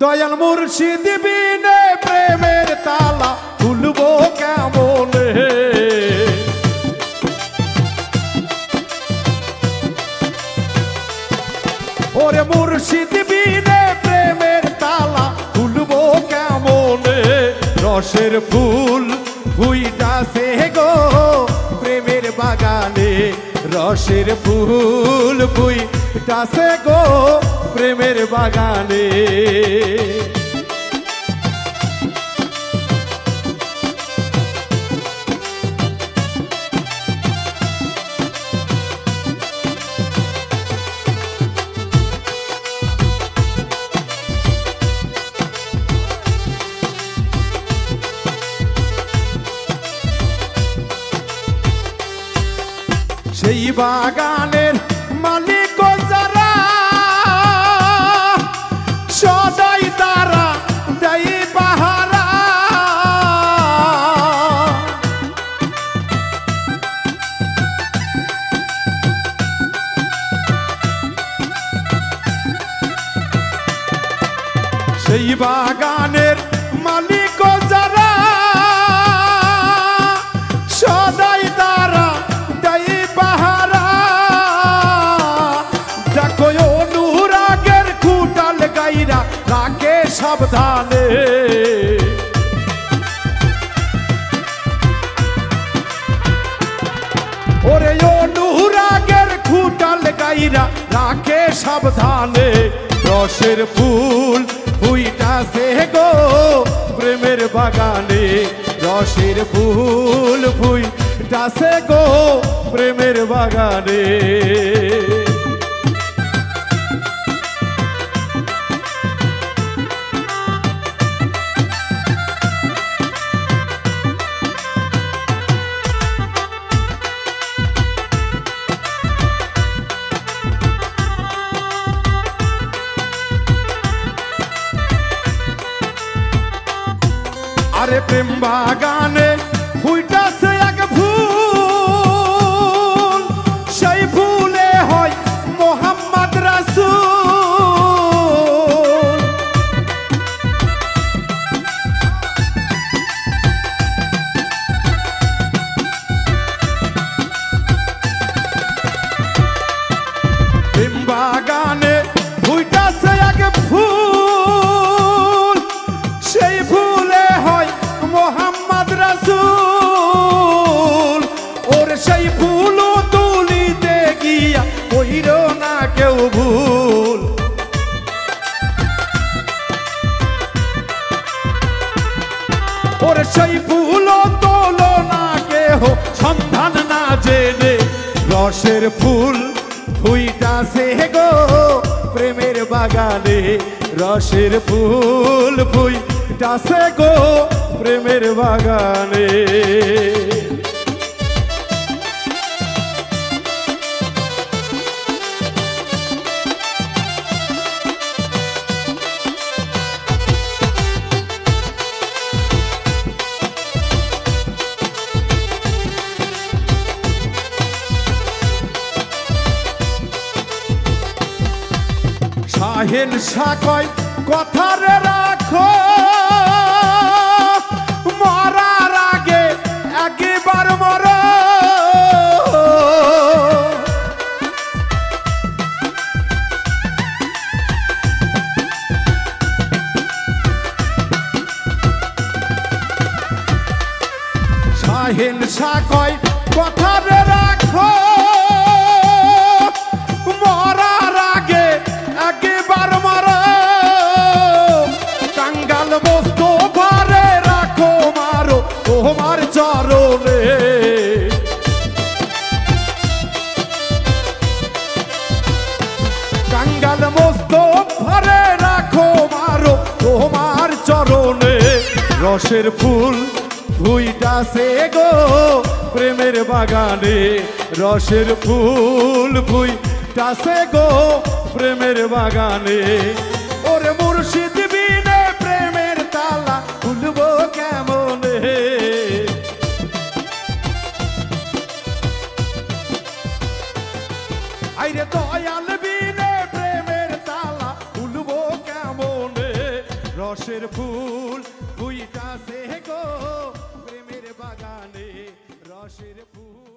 দয়াল মুর্শিদ বিনে প্রেমের তালা খুলবো কেমনে। ওরে মুর্শিদ বিনে প্রেমের তালা খুলবো কেমনে। রসের ফুল ফুইটাছে গো প্রেমের বাগানে, রসের ফুল ফুইটাছে গো প্রেমের বাগানে। সেই বাগানের মালিক যারা সদাই তারা দেয় পাহারা। সেই বাগানের মালিক যারা সদাই তারা দেয় পাহারা। দেখো অনুরাগের খুঁটাল গাইরা রাখে সাবধানে। ওরে অনুরাগের খুঁটাল গাইরা রাখে সাবধানে। রসের ফুল ফুইটাছে গো প্রেমের বাগানে, রসের ফুল ফুইটাছে গো প্রেমের বাগানে। আরে প্রেম বাগানে ফুইটাছে এক ফুল, সেই ফুলে হয় মোহাম্মদ রাসূল। প্রেম বাগানে ফুইটাছে এক ফুল, সেই ফুলে হয় মোহাম্মদ রাসূল। ওর সেই ফুল তুলিতে গিয়া কইর না কেউ ভুল। ওর সেই ফুল তোলো না কেহ সন্ধান না জেনে। রসের ফুল ফুইটাছে গো প্রেমের বাগানে, রসের ফুল ফুইটাছে গো প্রেমের বাগানে। শাহিন শাকয় কথা রে রাখো, মরার আগে একবার মরো। শাহিন শাকয় কথা রে রাখো, মরার আগে একবার মরো। কাঙ্গাল বস্তু ঘরে রাখো মারো তোমার চরণে। কাঙ্গাল বস্তু ঘরে রাখো মারো তোমার চরণে। রসের ফুল ফুইটাছে গো প্রেমের বাগানে, রসের ফুল ফুইটাছে গো প্রেমের বাগানে। ওরে মুর্শিদ বিনে প্রেমের তালা খুলবো কেমনে। আইরে দয়াল বিনে প্রেমের তালা খুলবো কেমনে। রসের ফুল ফুইটাছে গো প্রেমের বাগানে রসের ফুল।